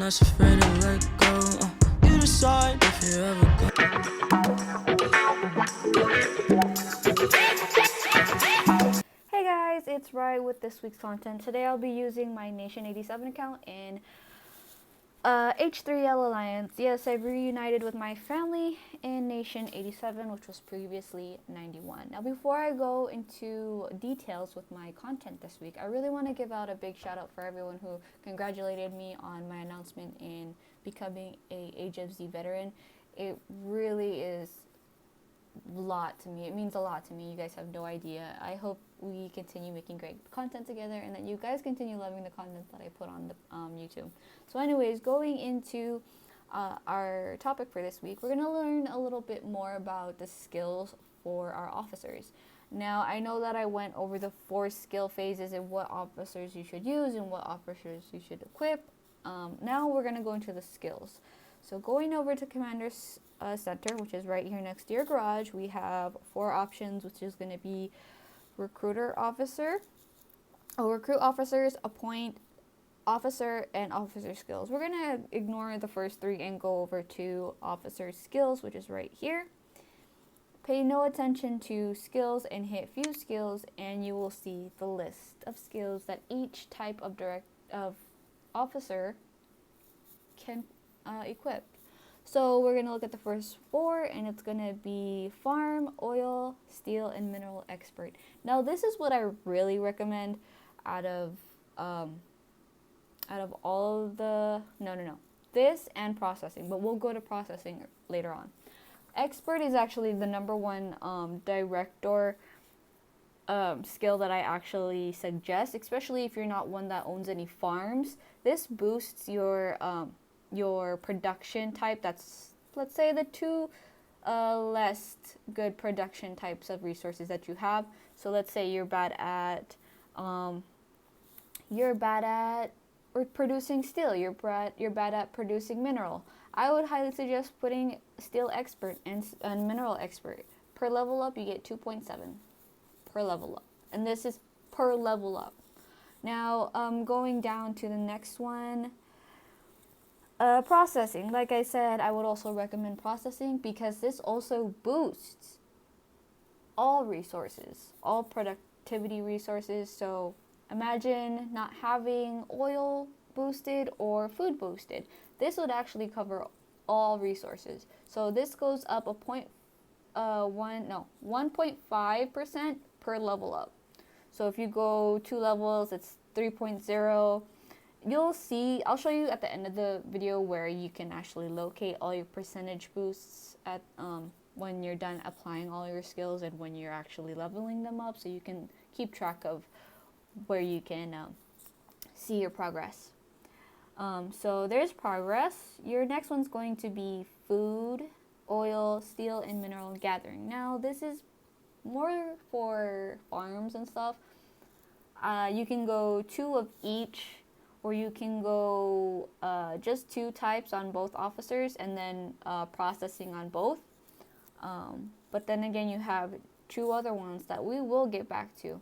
not afraid to let go. You decide if you ever go. Hey guys, it's Rai with this week's content. Today I'll be using my Nation87 account in H3L Alliance. Yes, I've reunited with my family in Nation87, which was previously 91. Now, before I go into details with my content this week, I really want to give out a big shout out for everyone who congratulated me on my announcement in becoming a Age of Z veteran. It really is a lot to me. It means a lot to me. You guys have no idea. I hope we continue making great content together and that you guys continue loving the content that I put on the YouTube. So anyways, going into our topic for this week, we're going to learn a little bit more about the skills for our officers. Now, I know that I went over the 4 skill phases and what officers you should use and what officers you should equip. Now we're going to go into the skills. So going over to Commander's Center, which is right here next to your garage, we have 4 options, which is going to be recruiter officer, recruit officers, appoint officer, and officer skills. We're going to ignore the first 3 and go over to officer skills, which is right here. Pay no attention to skills and hit view skills, and you will see the list of skills that each type of officer can equip. So we're going to look at the first 4, and it's going to be farm, oil, steel, and mineral expert. Now this is what I really recommend out of all of the, this and processing, but we'll go to processing later on. Expert is actually the #1 director skill that I actually suggest, especially if you're not one that owns any farms. This boosts your production type. That's, let's say, the 2 less good production types of resources that you have. So let's say you're bad at producing steel, you're bad at producing mineral. I would highly suggest putting steel expert and mineral expert. Per level up you get 2.7 per level up, and this is per level up. Now going down to the next one, processing. Like I said, I would also recommend processing because this also boosts all resources, all productivity resources. So imagine not having oil boosted or food boosted. This would actually cover all resources. So this goes up 1.5% per level up. So if you go 2 levels, it's 3.0. You'll see, I'll show you at the end of the video where you can actually locate all your percentage boosts at when you're done applying all your skills and when you're actually leveling them up, so you can keep track of where you can see your progress. So there's progress. Your next one's going to be food, oil, steel, and mineral gathering. Now this is more for farms and stuff. You can go 2 of each, or you can go just 2 types on both officers and then processing on both. But then again, you have 2 other ones that we will get back to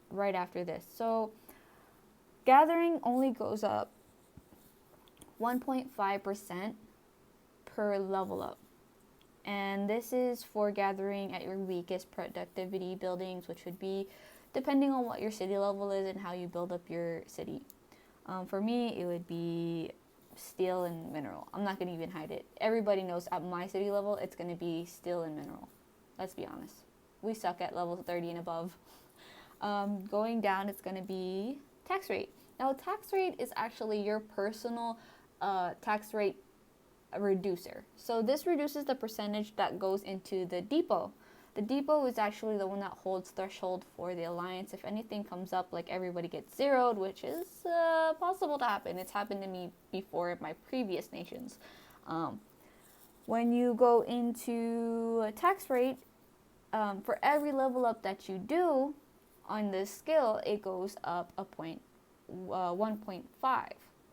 right after this. So gathering only goes up 1.5% per level up. And this is for gathering at your weakest productivity buildings, which would be depending on what your city level is and how you build up your city. For me, it would be steel and mineral. I'm not going to even hide it. Everybody knows at my city level, it's going to be steel and mineral. Let's be honest. We suck at level 30 and above. Going down, it's going to be tax rate. Now, tax rate is actually your personal tax rate reducer. So this reduces the percentage that goes into the depot. The depot is actually the one that holds threshold for the alliance. If anything comes up, like everybody gets zeroed, which is possible to happen. It's happened to me before in my previous nations. When you go into a tax rate, for every level up that you do on this skill, it goes up 1.5.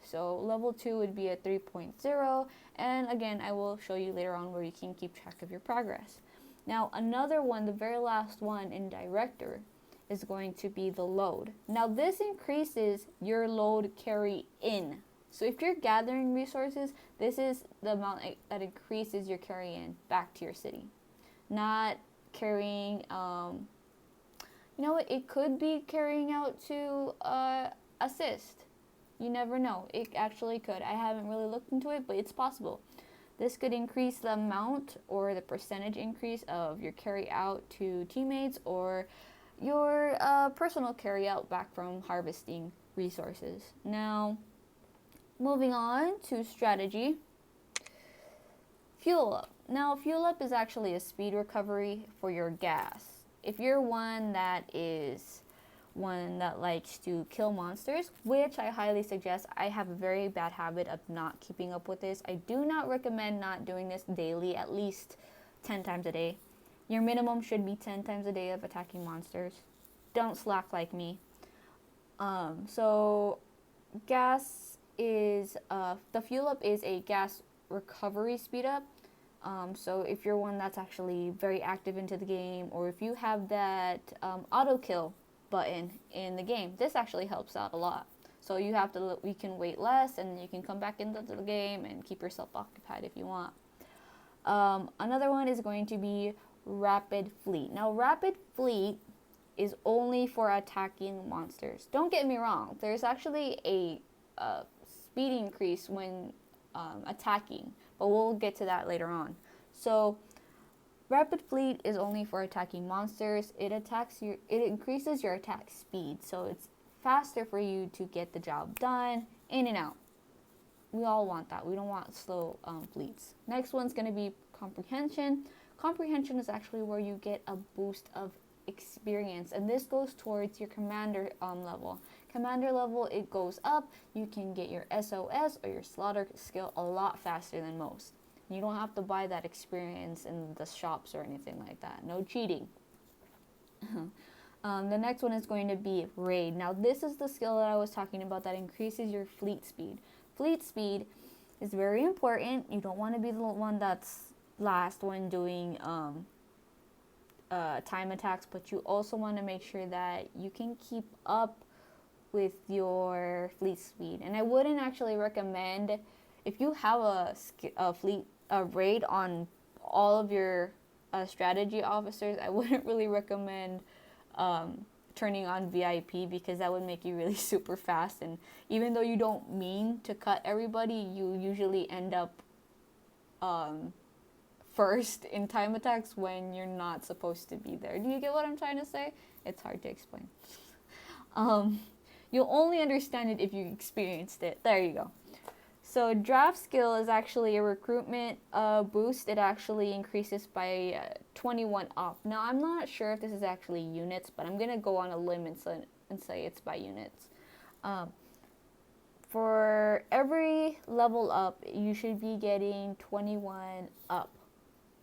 So level 2 would be a 3.0, and again, I will show you later on where you can keep track of your progress. Now, another one, the very last one in Director, is going to be the load. Now, this increases your load carry in. So if you're gathering resources, this is the amount that increases your carry-in back to your city. Not carrying, you know what, it could be carrying out to assist. You never know. It actually could. I haven't really looked into it, but it's possible. This could increase the amount or the percentage increase of your carry out to teammates or your personal carry out back from harvesting resources. Now, moving on to strategy. Fuel up. Now, fuel up is actually a speed recovery for your gas. If you're one that likes to kill monsters, which I highly suggest. I have a very bad habit of not keeping up with this. I do not recommend not doing this daily, at least 10 times a day. Your minimum should be 10 times a day of attacking monsters. Don't slack like me. So gas is, the fuel up is a gas recovery speed up. So if you're one that's actually very active into the game, or if you have that auto kill button in the game, this actually helps out a lot. So you can wait less, and you can come back into the game and keep yourself occupied if you want. Another one is going to be rapid fleet. Now, rapid fleet is only for attacking monsters. Don't get me wrong, there's actually a speed increase when attacking, but we'll get to that later on. So rapid fleet is only for attacking monsters. It increases your attack speed, so it's faster for you to get the job done in and out. We all want that. We don't want slow fleets. Next one's going to be comprehension. Comprehension is actually where you get a boost of experience, and this goes towards your commander level. Commander level, it goes up. You can get your SOS or your slaughter skill a lot faster than most. You don't have to buy that experience in the shops or anything like that. No cheating. The next one is going to be raid. Now, this is the skill that I was talking about that increases your fleet speed. Fleet speed is very important. You don't want to be the one that's last when doing time attacks, but you also want to make sure that you can keep up with your fleet speed. And I wouldn't actually recommend, if you have a raid on all of your strategy officers, I wouldn't really recommend turning on VIP, because that would make you really super fast, and even though you don't mean to cut everybody, you usually end up first in time attacks when you're not supposed to be there. Do you get what I'm trying to say? It's hard to explain. You'll only understand it if you experienced it. There you go. So draft skill is actually a recruitment boost. It actually increases by 21 up. Now, I'm not sure if this is actually units, but I'm going to go on a limb and say it's by units. For every level up, you should be getting 21 up,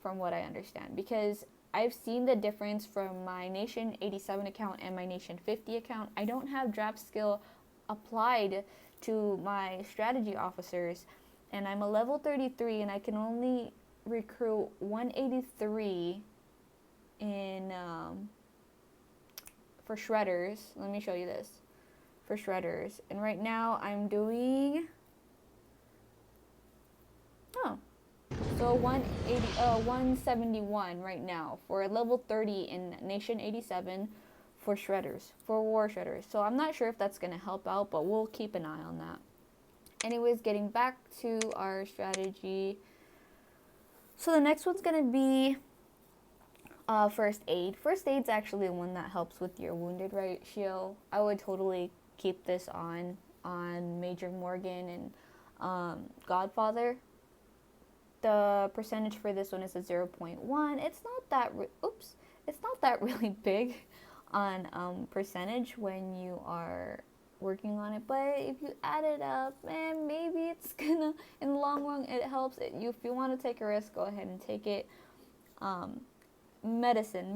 from what I understand. Because I've seen the difference from my Nation 87 account and my Nation 50 account. I don't have draft skill applied to my strategy officers, and I'm a level 33, and I can only recruit 183 in for shredders. Let me show you this for shredders, and right now I'm doing so 171 right now for a level 30 in Nation 87 for shredders, for war shredders. So I'm not sure if that's going to help out, but we'll keep an eye on that. Anyways, getting back to our strategy. So the next one's going to be first aid. First aid's actually the one that helps with your wounded ratio. I would totally keep this on Major Morgan and Godfather. The percentage for this one is a 0.1. It's not that really big on percentage when you are working on it, but if you add it up, maybe it's gonna, in the long run, it helps. If you want to take a risk, go ahead and take it. Medicine,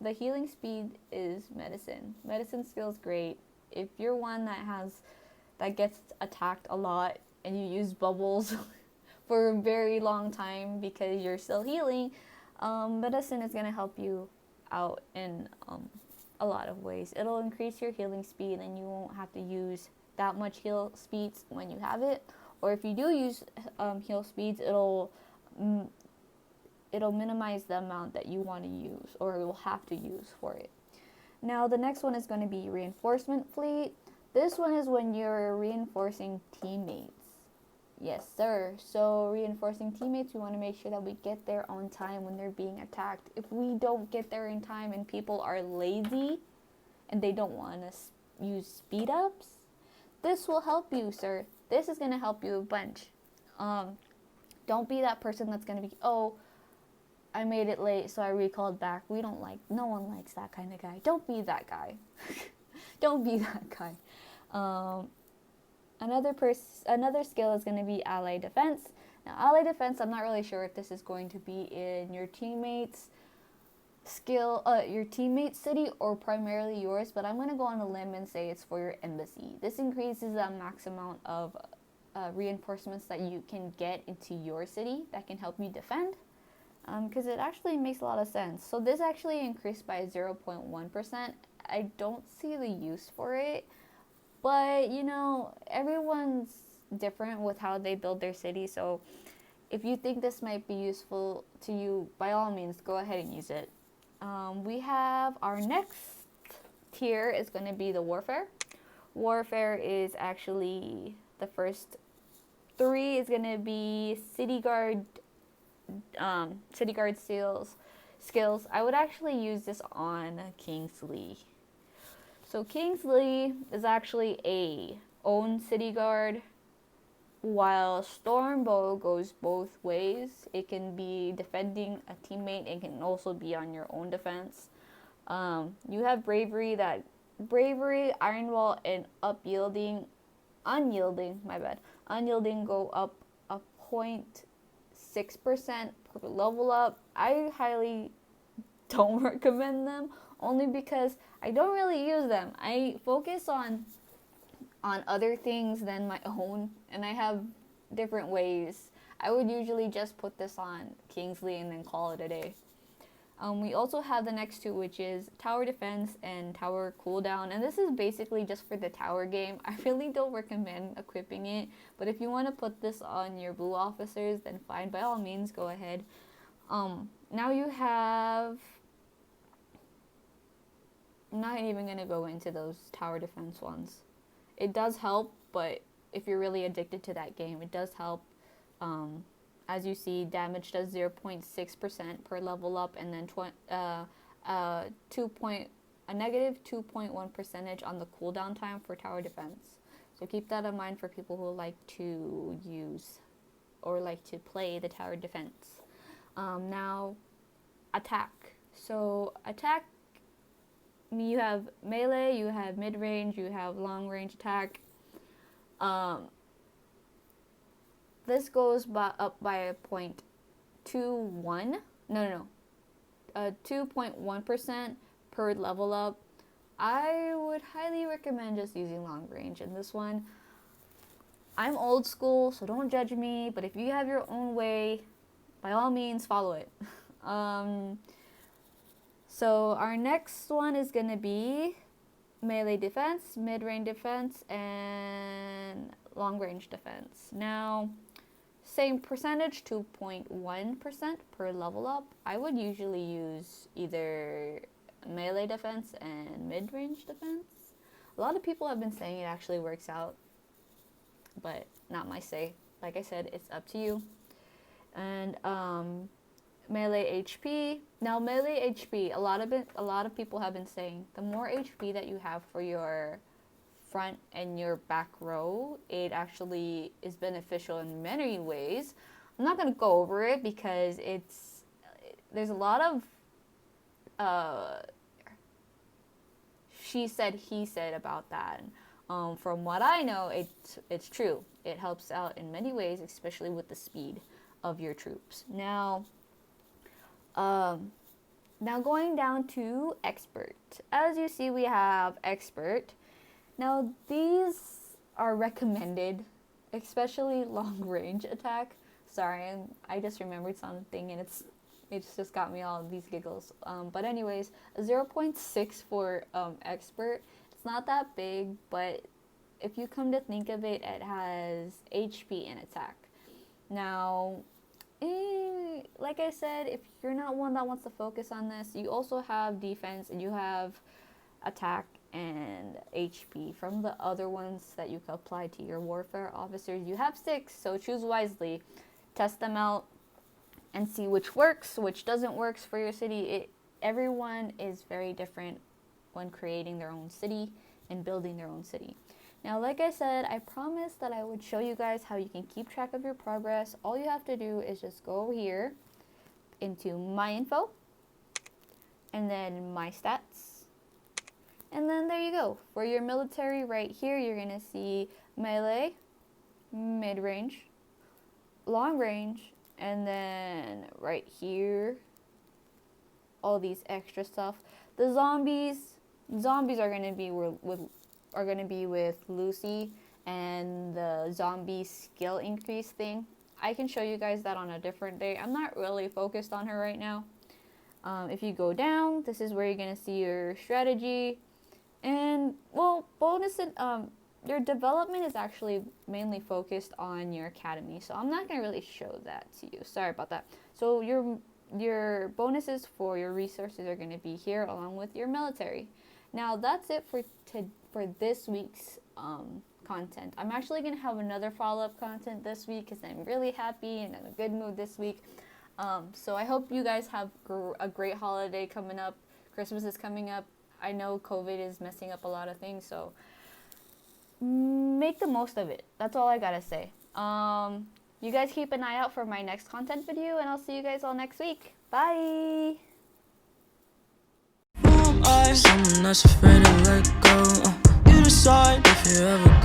the healing speed is medicine. Medicine skill is great. If you're one that gets attacked a lot and you use bubbles for a very long time because you're still healing, medicine is gonna help you out in a lot of ways. It'll increase your healing speed, and you won't have to use that much heal speeds when you have it, or if you do use heal speeds, it'll minimize the amount that you want to use or you will have to use for it. Now the next one is going to be reinforcement fleet. This one is when you're reinforcing teammates. Yes, sir. So reinforcing teammates, we want to make sure that we get there on time when they're being attacked. If we don't get there in time and people are lazy and they don't want to use speed ups, this will help you, sir. This is going to help you a bunch. Don't be that person that's going to be, oh, I made it late, so I recalled back. No one likes that kind of guy. Don't be that guy. Don't be that guy. Another skill is going to be ally defense. Now, ally defense, I'm not really sure if this is going to be in your teammates' your teammate's city or primarily yours, but I'm going to go on a limb and say it's for your embassy. This increases the max amount of reinforcements that you can get into your city that can help you defend, because it actually makes a lot of sense. So this actually increased by 0.1%. I don't see the use for it, but everyone's different with how they build their city, so if you think this might be useful to you, by all means go ahead and use it. We have our next tier is going to be the warfare. Warfare is actually the first 3 is going to be city guard skills. I would actually use this on Kingsley. So Kingsley is actually a own city guard, while Stormbow goes both ways. It can be defending a teammate, it can also be on your own defense. You have bravery, iron wall, and unyielding go up a 0.6% per level up. I highly don't recommend them, only because I don't really use them. I focus on other things than my own, and I have different ways. I would usually just put this on Kingsley and then call it a day. We also have the next 2, which is tower defense and tower cooldown, and this is basically just for the tower game. I really don't recommend equipping it, but if you want to put this on your blue officers, then fine, by all means go ahead. Now you have, I'm not even going to go into those tower defense ones. It does help, but if you're really addicted to that game, it does help. As you see, damage does 0.6% per level up, and then a negative 2.1% on the cooldown time for tower defense. So keep that in mind for people who like to use or like to play the tower defense. Now, attack. So attack, you have melee, you have mid-range, you have long-range attack. This goes up by a 2.1% per level up. I would highly recommend just using long range in this one. I'm old school, so don't judge me, but if you have your own way, by all means follow it. So our next one is going to be melee defense, mid-range defense, and long-range defense. Now, same percentage, 2.1% per level up. I would usually use either melee defense and mid-range defense. A lot of people have been saying it actually works out, but not my say. Like I said, it's up to you. And melee HP. Now melee HP, a lot of people have been saying the more HP that you have for your front and your back row, it actually is beneficial in many ways. I'm not going to go over it because there's a lot of she said, he said about that. From what I know, it's true. It helps out in many ways, especially with the speed of your troops. Now going down to expert. As you see, we have expert. Now these are recommended, especially long range attack. Sorry, I just remembered something and it's just got me all these giggles. But anyways, 0.6 for expert. It's not that big, but if you come to think of it, it has HP and attack. Now, like I said, if you're not one that wants to focus on this, you also have defense and you have attack and HP from the other ones that you can apply to your warfare officers. You have 6, so choose wisely. Test them out and see which works, which doesn't work for your city. Everyone is very different when creating their own city and building their own city. Now, like I said, I promised that I would show you guys how you can keep track of your progress. All you have to do is just go here into my info and then my stats. And then there you go. For your military right here, you're going to see melee, mid-range, long range, and then right here, all these extra stuff. The zombies are going to be with Lucy and the zombie skill increase thing. I can show you guys that on a different day. I'm not really focused on her right now. If you go down, this is where you're going to see your strategy. And, well, bonus and your development is actually mainly focused on your academy. So I'm not going to really show that to you. Sorry about that. So your bonuses for your resources are going to be here along with your military. Now, that's it for this week's content. I'm actually going to have another follow-up content this week because I'm really happy and in a good mood this week. So I hope you guys have a great holiday coming up. Christmas is coming up. I know COVID is messing up a lot of things, so make the most of it. That's all I gotta say. You guys keep an eye out for my next content video, and I'll see you guys all next week. Bye! Someone that's afraid to let go. You decide if you're ever gonna